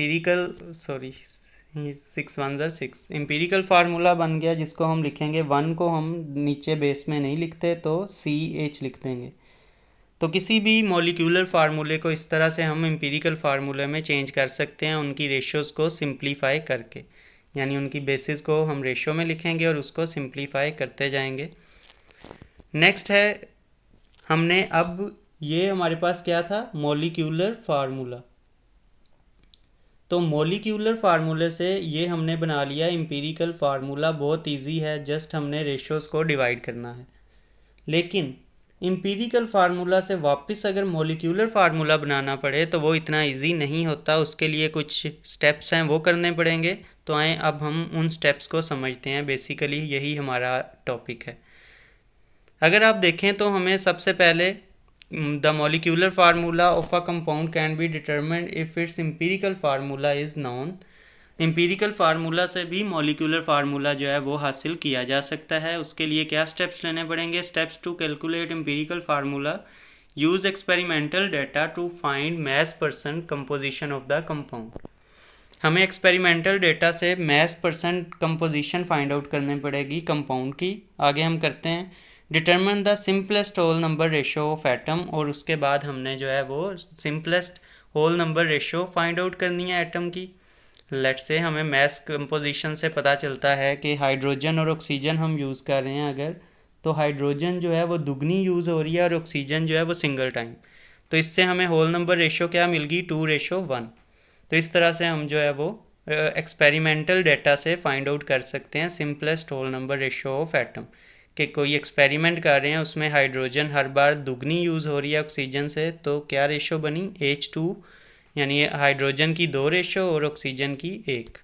1 6 एम्पिरिकल फार्मूला बन गया, जिसको हम लिखेंगे 1 को हम नीचे बेस में नहीं लिखते तो CH लिख देंगे। तो किसी भी मॉलिक्यूलर फार्मूले को इस तरह से हम एम्पिरिकल फार्मूले में चेंज कर सकते हैं, उनकी रेशोज़ को सिंप्लीफाई करके। यानी उनकी बेसिस को हम रेशो में लिखेंगे और उसको सिंप्लीफाई करते जाएंगे। नेक्स्ट है, हमने अब ये हमारे पास क्या था, मॉलिक्यूलर फार्मूला। तो मॉलिक्यूलर फार्मूले से ये हमने बना लिया एम्पिरिकल फार्मूला। बहुत इजी है, जस्ट हमने रेशोज़ को डिवाइड करना है। लेकिन एम्पिरिकल फार्मूला से वापस अगर मॉलिक्यूलर फार्मूला बनाना पड़े तो वो इतना इजी नहीं होता, उसके लिए कुछ स्टेप्स हैं वो करने पड़ेंगे। तो आए अब हम उन स्टेप्स को समझते हैं। बेसिकली यही हमारा टॉपिक है। अगर आप देखें तो हमें सबसे पहले the molecular formula of a compound can be determined if it's empirical formula is known. Empirical formula से भी मॉलिक्यूलर फार्मूला जो है वो हासिल किया जा सकता है। उसके लिए क्या स्टेप्स लेने पड़ेंगे? Steps to calculate empirical formula, use experimental data to find mass percent composition of the compound. हमें एक्सपेरिमेंटल डेटा से mass percent composition find out करनी पड़ेगी कंपाउंड की। आगे हम करते हैं determine the simplest whole number ratio of atom, और उसके बाद हमने जो है वो simplest whole number ratio find out करनी है एटम की। लेट्स से हमें मैस कंपोजिशन से पता चलता है कि हाइड्रोजन और ऑक्सीजन हम यूज़ कर रहे हैं अगर, तो हाइड्रोजन जो है वो दुगनी यूज़ हो रही है और ऑक्सीजन जो है वो सिंगल टाइम। तो इससे हमें होल नंबर रेशो क्या मिल गई? 2:1। तो इस तरह से हम जो है वो एक्सपेरिमेंटल डेटा से फाइंड आउट कर सकते हैं simplest whole number ratio of atom. कि कोई एक्सपेरिमेंट कर रहे हैं उसमें हाइड्रोजन हर बार दुगनी यूज़ हो रही है ऑक्सीजन से, तो क्या रेशो बनी? H2, यानी हाइड्रोजन की 2 रेशो और ऑक्सीजन की 1।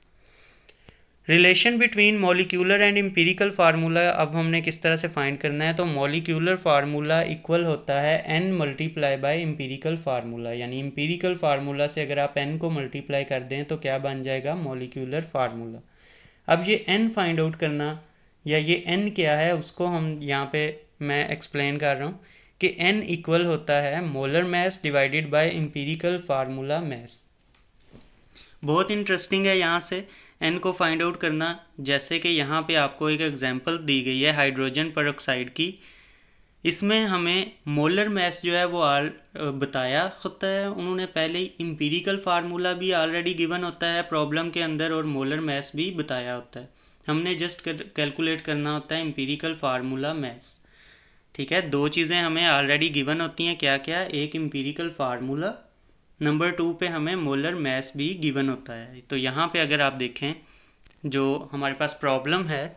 Relation between molecular and empirical formula अब हमने किस तरह से फाइंड करना है? तो मॉलिक्यूलर फार्मूला इक्वल होता है n multiply by empirical formula, यानी एम्पिरिकल फार्मूला से अगर आप n को मल्टीप्लाई कर दें तो क्या बन जाएगा? Molecular formula. अब ये n फाइंड आउट करना या ये n क्या है उसको हम यहाँ पे मैं एक्सप्लेन कर रहा हूँ कि n इक्वल होता है molar mass divided by empirical formula mass. बहुत इंटरेस्टिंग है यहाँ से n को फाइंड आउट करना। जैसे कि यहाँ पे आपको एक एग्जांपल दी गई है हाइड्रोजन पेरोक्साइड की। इसमें हमें मोलर मैस जो है वो बताया होता है उन्होंने पहले ही। एम्पिरिकल फार्मूला भी ऑलरेडी गिवन होता है प्रॉब्लम के अंदर और मोलर मैस भी बताया होता है। हमने जस्ट कैलकुलेट करना होता है एम्पिरिकल फार्मूला मैस। ठीक है, दो चीज़ें हमें ऑलरेडी गिवन होती हैं। क्या क्या? एक एम्पिरिकल फार्मूला, नंबर 2 पे हमें मोलर मैस भी गिवन होता है। तो यहाँ पे अगर आप देखें जो हमारे पास प्रॉब्लम है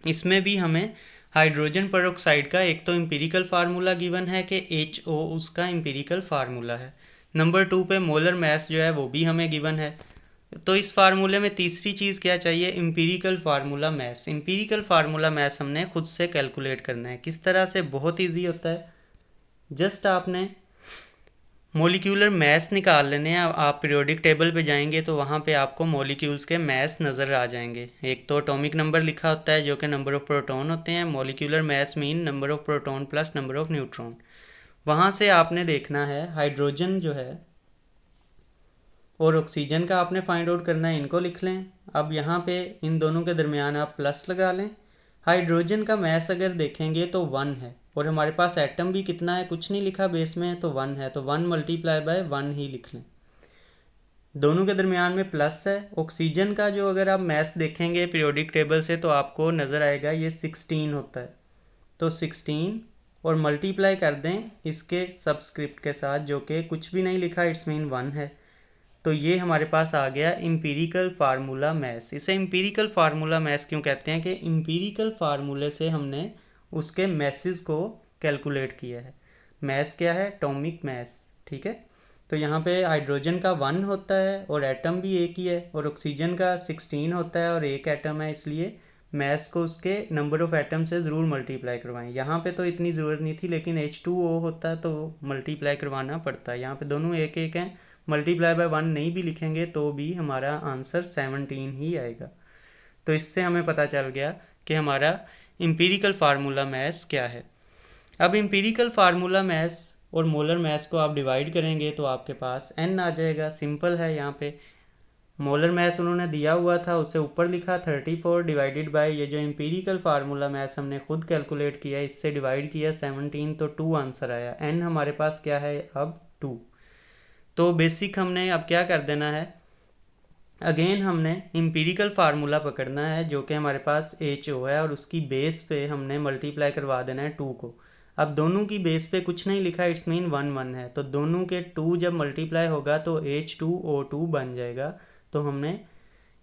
इसमें भी हमें हाइड्रोजन पेरोक्साइड का एक तो एम्पिरिकल फार्मूला गिवन है कि HO उसका एम्पिरिकल फार्मूला है। नंबर 2 पे मोलर मैस जो है वो भी हमें गिवन है। तो इस फार्मूले में तीसरी चीज़ क्या चाहिए? Empirical formula mass. Empirical formula mass हमने खुद से कैलकुलेट करना है। किस तरह से? बहुत ईजी होता है। जस्ट आपने मॉलिक्यूलर मैस निकाल लेने हैं। आप पीरियोडिक टेबल पे जाएंगे तो वहाँ पे आपको मॉलिक्यूल्स के मैस नज़र आ जाएंगे। एक तो एटॉमिक नंबर लिखा होता है जो कि नंबर ऑफ़ प्रोटॉन होते हैं। Molecular mass mean number of proton plus number of neutron. वहाँ से आपने देखना है हाइड्रोजन जो है और ऑक्सीजन का आपने फाइंड आउट करना है, इनको लिख लें। अब यहाँ पे इन दोनों के दरमियान आप प्लस लगा लें। हाइड्रोजन का मैस अगर देखेंगे तो 1 है और हमारे पास एटम भी कितना है? कुछ नहीं लिखा बेस में, तो 1 है, तो 1 मल्टीप्लाई बाय 1 ही लिख लें। दोनों के दरमियान में प्लस है। ऑक्सीजन का जो अगर आप मैस देखेंगे पीरियोडिक टेबल से तो आपको नज़र आएगा ये 16 होता है। तो 16 और मल्टीप्लाई कर दें इसके सबस्क्रिप्ट के साथ जो कि कुछ भी नहीं लिखा, इट्स मीन 1 है। तो ये हमारे पास आ गया एम्पिरिकल फार्मूला मैस। इसे एम्पिरिकल फार्मूला मैस क्यों कहते हैं? कि एम्पिरिकल फार्मूले से हमने उसके मैसेस को कैलकुलेट किया है। मैस क्या है? Atomic mass. ठीक है, तो यहाँ पे हाइड्रोजन का 1 होता है और एटम भी एक ही है, और ऑक्सीजन का 16 होता है और एक एटम है, इसलिए मैस को उसके नंबर ऑफ़ एटम से ज़रूर मल्टीप्लाई करवाएं। यहाँ पे तो इतनी ज़रूरत नहीं थी, लेकिन H2O होता है तो मल्टीप्लाई करवाना पड़ता है। यहाँ पे दोनों एक एक हैं, मल्टीप्लाई बाय 1 नहीं भी लिखेंगे तो भी हमारा आंसर 17 ही आएगा। तो इससे हमें पता चल गया कि हमारा एम्पिरिकल फार्मूला मैस क्या है। अब एम्पिरिकल फार्मूला मैस और मोलर मैस को आप डिवाइड करेंगे तो आपके पास n आ जाएगा। सिंपल है। यहाँ पे मोलर मैस उन्होंने दिया हुआ था, उसे ऊपर लिखा 34 डिवाइडेड बाय ये जो एम्पिरिकल फार्मूला मैस हमने खुद कैलकुलेट किया इससे डिवाइड किया 17, तो 2 आंसर आया। n हमारे पास क्या है? अब 2। तो बेसिक हमने अब क्या कर देना है, अगेन हमने एम्पिरिकल फार्मूला पकड़ना है जो कि हमारे पास HO है और उसकी बेस पे हमने मल्टीप्लाई करवा देना है 2 को। अब दोनों की बेस पे कुछ नहीं लिखा, इट्स मीन 1 1 है, तो दोनों के 2 जब मल्टीप्लाई होगा तो H2O2 बन जाएगा। तो हमने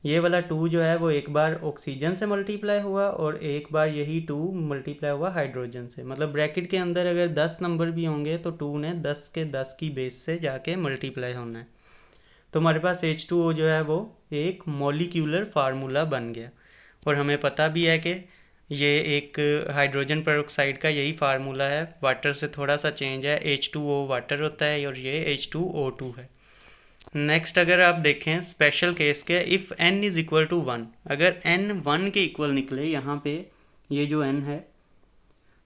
ये वाला 2 जो है वो एक बार ऑक्सीजन से मल्टीप्लाई हुआ और एक बार यही 2 मल्टीप्लाई हुआ हाइड्रोजन से। मतलब ब्रैकेट के अंदर अगर 10 नंबर भी होंगे तो 2 ने 10 के 10 की बेस से जाके मल्टीप्लाई होना है। तो हमारे पास H2O जो है वो एक मॉलिक्यूलर फार्मूला बन गया। और हमें पता भी है कि ये एक हाइड्रोजन पेरोक्साइड का यही फार्मूला है, वाटर से थोड़ा सा चेंज है, H2O वाटर होता है और ये H2O2 है। नेक्स्ट अगर आप देखें स्पेशल केस के, if n is equal to 1, अगर n 1 के इक्वल निकले यहाँ पे, ये जो n है,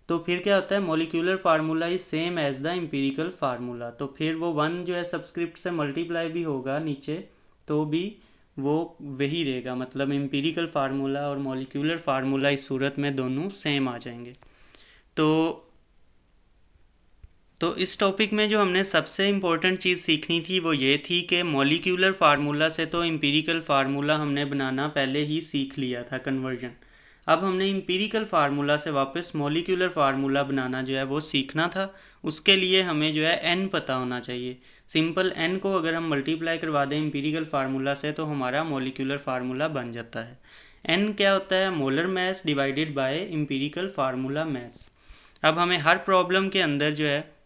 तो फिर क्या होता है, molecular formula is same as the empirical formula. तो फिर वो 1 जो है सबस्क्रिप्ट से मल्टीप्लाई भी होगा नीचे तो भी वो वही रहेगा, मतलब एम्पिरिकल फार्मूला और मॉलिक्यूलर फार्मूला इस सूरत में दोनों सेम आ जाएंगे। तो इस टॉपिक में जो हमने सबसे इम्पोर्टेंट चीज़ सीखनी थी वो ये थी कि मॉलिक्यूलर फार्मूला से तो एम्पिरिकल फार्मूला हमने बनाना पहले ही सीख लिया था, कन्वर्जन। अब हमने एम्पिरिकल फार्मूला से वापस मॉलिक्यूलर फार्मूला बनाना जो है वो सीखना था। उसके लिए हमें जो है n पता होना चाहिए। सिंपल n को अगर हम मल्टीप्लाई करवा दें एम्पिरिकल फार्मूला से तो हमारा मॉलिक्यूलर फार्मूला बन जाता है। n क्या होता है, molar mass divided by empirical formula mass. अब हमें हर प्रॉब्लम के अंदर जो है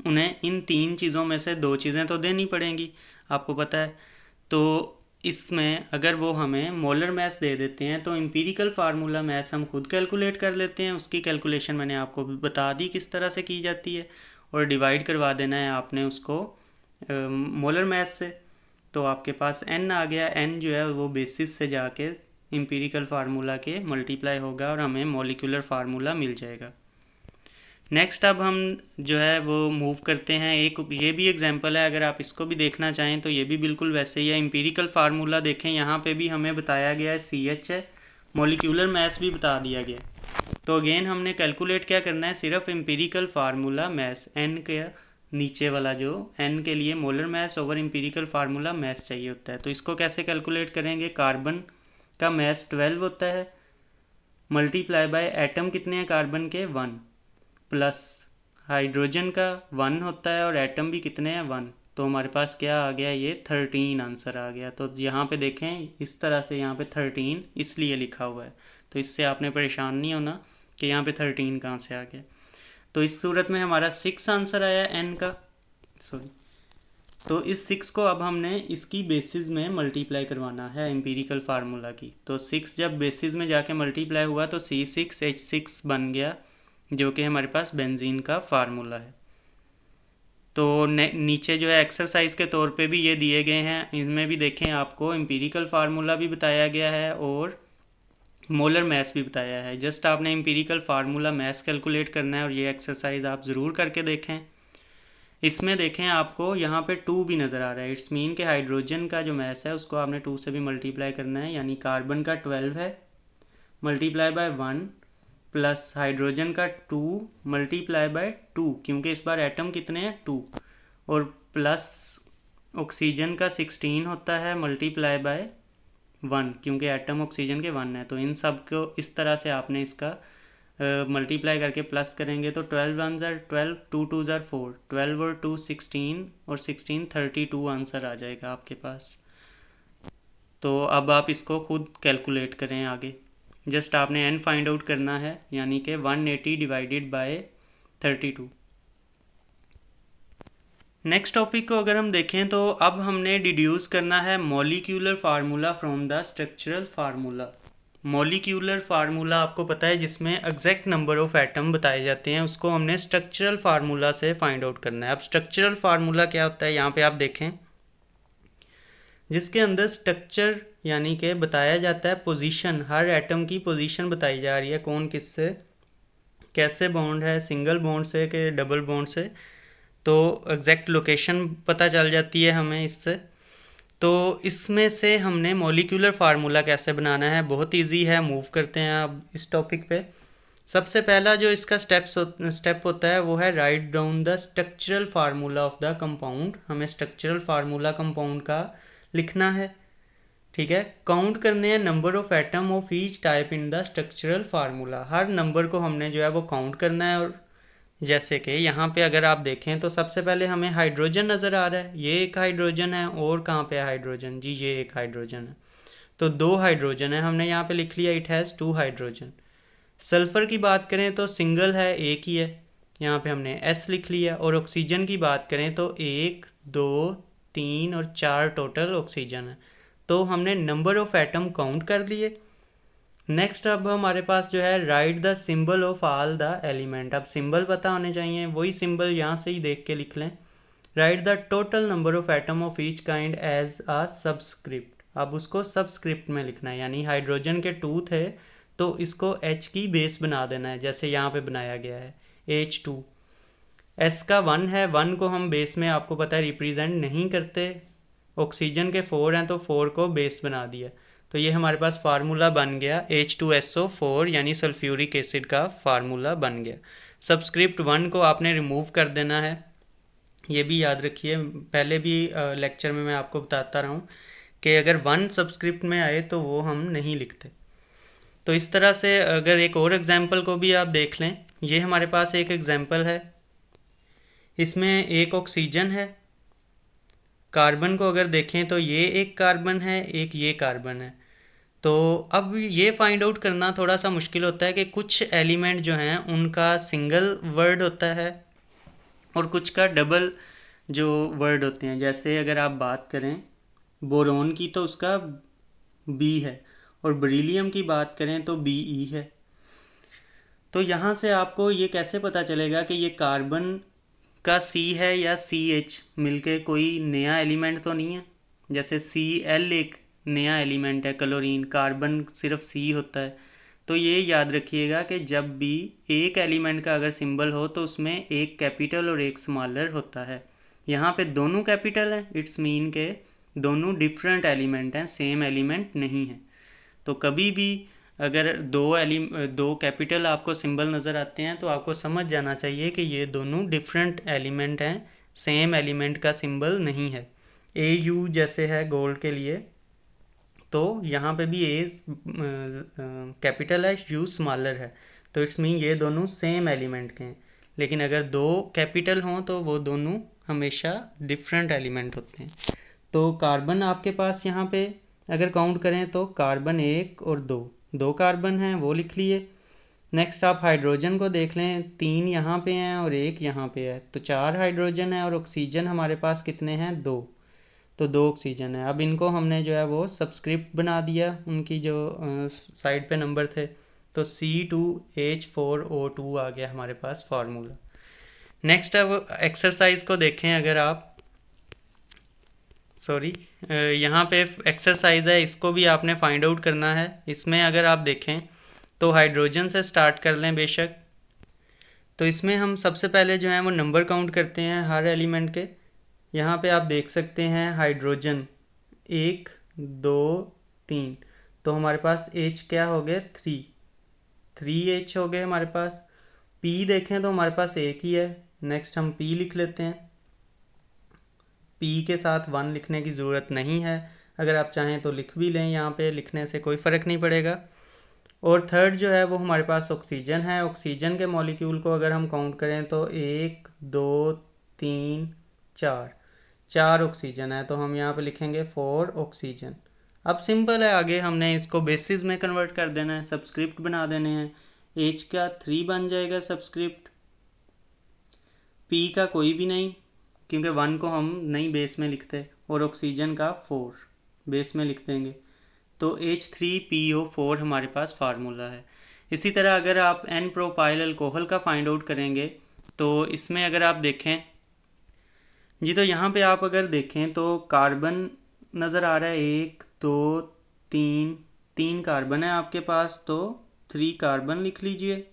उन्हें इन 3 चीज़ों में से 2 चीज़ें तो देनी पड़ेंगी, आपको पता है। तो इसमें अगर वो हमें मोलर मास दे देते हैं तो एम्पिरिकल फार्मूला मास हम खुद कैलकुलेट कर लेते हैं। उसकी कैलकुलेशन मैंने आपको बता दी किस तरह से की जाती है, और डिवाइड करवा देना है आपने उसको मोलर मास से। तो आपके पास n आ गया, n जो है वो बेसिस से जाके एम्पिरिकल फार्मूला के मल्टीप्लाई होगा और हमें मॉलिक्यूलर फार्मूला मिल जाएगा। नेक्स्ट अब हम जो है वो मूव करते हैं, एक ये भी एग्जांपल है, अगर आप इसको भी देखना चाहें तो ये भी बिल्कुल वैसे ही है। एम्पिरिकल फार्मूला देखें, यहाँ पे भी हमें बताया गया है CH है, मॉलिक्यूलर मास भी बता दिया गया। तो अगेन हमने कैलकुलेट क्या करना है, सिर्फ एम्पिरिकल फार्मूला मास n के नीचे वाला जो n के लिए molar mass over empirical formula mass चाहिए होता है। तो इसको कैसे कैलकुलेट करेंगे, कार्बन का मास 12 होता है, मल्टीप्लाई बाय एटम कितने हैं कार्बन के 1, प्लस हाइड्रोजन का 1 होता है और एटम भी कितने हैं 1। तो हमारे पास क्या आ गया, ये 13 आंसर आ गया। तो यहाँ पे देखें इस तरह से, यहाँ पे 13 इसलिए लिखा हुआ है, तो इससे आपने परेशान नहीं होना कि यहाँ पे 13 कहाँ से आ गया। तो इस सूरत में हमारा 6 आंसर आया n का, सॉरी। तो इस 6 को अब हमने इसकी बेसिस में मल्टीप्लाई करवाना है एम्पिरिकल फार्मूला की। तो 6 जब बेसिस में जाके मल्टीप्लाई हुआ तो C6H6 बन गया, जो कि हमारे पास बेंजीन का फार्मूला है। तो नीचे जो है एक्सरसाइज के तौर पे भी ये दिए गए हैं, इनमें भी देखें आपको एम्पिरिकल फार्मूला भी बताया गया है और मोलर मास भी बताया है। जस्ट आपने एम्पिरिकल फार्मूला मास कैलकुलेट करना है और ये एक्सरसाइज आप ज़रूर करके देखें। इसमें देखें आपको यहाँ पे 2 भी नज़र आ रहा है, इट्स मीन के हाइड्रोजन का जो मास है उसको आपने 2 से भी मल्टीप्लाई करना है, यानी कार्बन का 12 है मल्टीप्लाई बाय 1 प्लस हाइड्रोजन का 2 मल्टीप्लाई बाय 2, क्योंकि इस बार एटम कितने हैं 2, और प्लस ऑक्सीजन का 16 होता है मल्टीप्लाई बाय 1, क्योंकि एटम ऑक्सीजन के 1 है। तो इन सब को इस तरह से आपने इसका मल्टीप्लाई करके प्लस करेंगे तो 12 1 ज़ार 12, 2 2 ज़ार 4, 12 और 2 16 और 16 32 आंसर आ जाएगा आपके पास। तो अब आप इसको खुद कैलकुलेट करें आगे। जस्ट आपने n फाइंड आउट करना है, यानी कि 180 डिवाइडेड बाय 32। नेक्स्ट टॉपिक को अगर हम देखें तो अब हमने डिड्यूस करना है molecular formula from the structural formula. Molecular formula आपको पता है जिसमें एग्जैक्ट नंबर ऑफ एटम बताए जाते हैं, उसको हमने स्ट्रक्चरल फार्मूला से फाइंड आउट करना है। अब स्ट्रक्चरल फार्मूला क्या होता है, यहाँ पे आप देखें, जिसके अंदर स्ट्रक्चर यानी कि बताया जाता है पोजीशन, हर एटम की पोजीशन बताई जा रही है, कौन किससे कैसे बॉन्ड है, सिंगल बॉन्ड से कि डबल बॉन्ड से, तो एग्जैक्ट लोकेशन पता चल जाती है हमें इससे। तो इसमें से हमने मॉलिक्यूलर फार्मूला कैसे बनाना है, बहुत इजी है। मूव करते हैं अब इस टॉपिक पे। सबसे पहला जो इसका स्टेप होता है वो है write down the structural formula of the compound. हमें स्ट्रक्चरल फार्मूला कंपाउंड का लिखना है, ठीक है। काउंट करने हैं number of atom of each type in the structural formula. Her number को हमने जो है वो काउंट करना है। और जैसे कि यहाँ पे अगर आप देखें तो सबसे पहले हमें हाइड्रोजन नज़र आ रहा है, ये एक हाइड्रोजन है, और कहाँ पे है हाइड्रोजन, जी ये एक हाइड्रोजन है। तो 2 हाइड्रोजन है, हमने यहाँ पे लिख लिया इट हैज़ 2 हाइड्रोजन। सल्फ़र की बात करें तो सिंगल है, एक ही है, यहाँ पे हमने S लिख लिया। और ऑक्सीजन की बात करें तो 1 2 3 और 4 टोटल ऑक्सीजन है। तो हमने नंबर ऑफ एटम काउंट कर लिए। नेक्स्ट अब हमारे पास जो है right the symbol of all the element. अब सिंबल पता होने चाहिए, वही सिंबल यहाँ से ही देख के लिख लें। Write the total number of atom of each kind as a subscript. अब उसको सबस्क्रिप्ट में लिखना है, यानी हाइड्रोजन के 2 थे तो इसको H की बेस बना देना है, जैसे यहाँ पे बनाया गया है H2। S का 1 है, 1 को हम बेस में आपको पता है रिप्रेजेंट नहीं करते। ऑक्सीजन के 4 हैं तो 4 को बेस बना दिया। तो ये हमारे पास फार्मूला बन गया H2SO4, यानी सल्फ्यूरिक एसिड का फार्मूला बन गया। सबस्क्रिप्ट 1 को आपने रिमूव कर देना है, ये भी याद रखिए। पहले भी लेक्चर में मैं आपको बताता रहा हूँ कि अगर 1 सबस्क्रिप्ट में आए तो वो हम नहीं लिखते। तो इस तरह से अगर एक और एग्जाम्पल को भी आप देख लें, ये हमारे पास एक एग्जाम्पल है। इसमें एक ऑक्सीजन है, कार्बन को अगर देखें तो ये एक कार्बन है, एक ये कार्बन है। तो अब ये फाइंड आउट करना थोड़ा सा मुश्किल होता है कि कुछ एलिमेंट जो हैं उनका सिंगल वर्ड होता है और कुछ का डबल जो वर्ड होते हैं। जैसे अगर आप बात करें बोरोन की तो उसका बी है, और बेरिलियम की बात करें तो BE है। तो यहाँ से आपको ये कैसे पता चलेगा कि ये कार्बन का C है या CH मिलके कोई नया एलिमेंट तो नहीं है। जैसे Cl एक नया एलिमेंट है, क्लोरीन, कार्बन सिर्फ C होता है। तो ये याद रखिएगा कि जब भी एक एलिमेंट का अगर सिंबल हो तो उसमें एक कैपिटल और एक स्मॉलर होता है। यहाँ पे दोनों कैपिटल हैं, इट्स मीन के दोनों डिफरेंट एलिमेंट हैं, सेम एलिमेंट नहीं है। तो कभी भी अगर दो कैपिटल आपको सिंबल नज़र आते हैं तो आपको समझ जाना चाहिए कि ये दोनों डिफरेंट एलिमेंट हैं, सेम एलिमेंट का सिंबल नहीं है। AU जैसे है गोल्ड के लिए, तो यहाँ पे भी A कैपिटल है, U स्मॉलर है, तो इट्स मीन ये दोनों सेम एलिमेंट के हैं। लेकिन अगर दो कैपिटल हों तो वो दोनों हमेशा डिफरेंट एलिमेंट होते हैं। तो कार्बन आपके पास यहाँ पे अगर काउंट करें तो कार्बन 1 और 2 कार्बन हैं, वो लिख लिए। नेक्स्ट आप हाइड्रोजन को देख लें, 3 यहाँ पे हैं और 1 यहाँ पे है, तो 4 हाइड्रोजन है। और ऑक्सीजन हमारे पास कितने हैं, 2, तो 2 ऑक्सीजन है। अब इनको हमने जो है वो सबस्क्रिप्ट बना दिया, उनकी जो साइड पे नंबर थे, तो C2H4O2 आ गया हमारे पास फार्मूला। नेक्स्ट अब एक्सरसाइज को देखें अगर आप, सॉरी यहाँ पे एक्सरसाइज है, इसको भी आपने फाइंड आउट करना है। इसमें अगर आप देखें तो हाइड्रोजन से स्टार्ट कर लें बेशक। तो इसमें हम सबसे पहले जो है वो नंबर काउंट करते हैं हर एलिमेंट के। यहाँ पे आप देख सकते हैं हाइड्रोजन 1 2 3, तो हमारे पास H क्या हो गए, 3H हो गए हमारे पास। P देखें तो हमारे पास एक ही है, नेक्स्ट हम P लिख लेते हैं। P के साथ 1 लिखने की ज़रूरत नहीं है, अगर आप चाहें तो लिख भी लें, यहाँ पे लिखने से कोई फ़र्क नहीं पड़ेगा। और थर्ड जो है वो हमारे पास ऑक्सीजन है। ऑक्सीजन के मॉलिक्यूल को अगर हम काउंट करें तो 1 2 3 4 ऑक्सीजन है, तो हम यहाँ पे लिखेंगे 4 ऑक्सीजन। अब सिंपल है, आगे हमने इसको बेसिस में कन्वर्ट कर देना है, सबस्क्रिप्ट बना देने हैं। H का 3 बन जाएगा सबस्क्रिप्ट, P का कोई भी नहीं क्योंकि 1 को हम नहीं बेस में लिखते, और ऑक्सीजन का 4 बेस में लिख देंगे, तो H3PO4 हमारे पास फार्मूला है। इसी तरह अगर आप N प्रोपाइल अल्कोहल का फाइंड आउट करेंगे तो इसमें अगर आप देखें जी, तो यहाँ पे आप अगर देखें तो कार्बन नज़र आ रहा है 1 2 3 कार्बन है आपके पास, तो 3 कार्बन लिख लीजिए।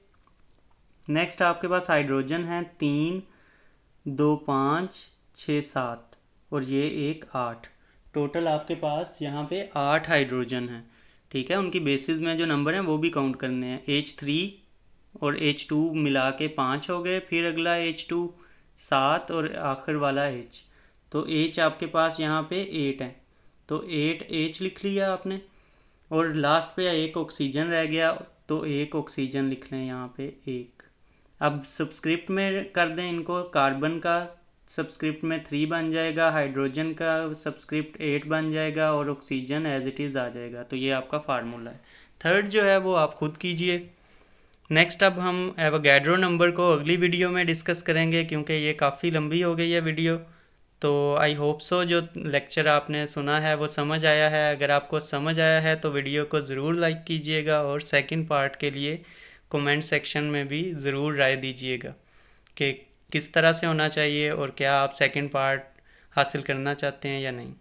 नेक्स्ट आपके पास हाइड्रोजन है 3 2 5 6 7 और ये एक 8, टोटल आपके पास यहाँ पे 8 हाइड्रोजन हैं। ठीक है, उनकी बेसिस में जो नंबर हैं वो भी काउंट करने हैं। H3 और H2 मिला के 5 हो गए, फिर अगला H2 7 और आखिर वाला H, तो H आपके पास यहाँ पे 8 है, तो 8H लिख लिया आपने। और लास्ट पे एक ऑक्सीजन रह गया, तो एक ऑक्सीजन लिख लें यहाँ पे 1। अब सबस्क्रिप्ट में कर दें इनको, कार्बन का सबस्क्रिप्ट में 3 बन जाएगा, हाइड्रोजन का सबस्क्रिप्ट 8 बन जाएगा और ऑक्सीजन एज इट इज़ आ जाएगा। तो ये आपका फार्मूला है। थर्ड जो है वो आप खुद कीजिए। नेक्स्ट अब हम एवोगैड्रो नंबर को अगली वीडियो में डिस्कस करेंगे, क्योंकि ये काफ़ी लंबी हो गई है वीडियो, तो आई होप सो जो लेक्चर आपने सुना है वो समझ आया है। अगर आपको समझ आया है तो वीडियो को ज़रूर लाइक कीजिएगा और सेकंड पार्ट के लिए कमेंट सेक्शन में भी ज़रूर राय दीजिएगा कि किस तरह से होना चाहिए और क्या आप सेकंड पार्ट हासिल करना चाहते हैं या नहीं।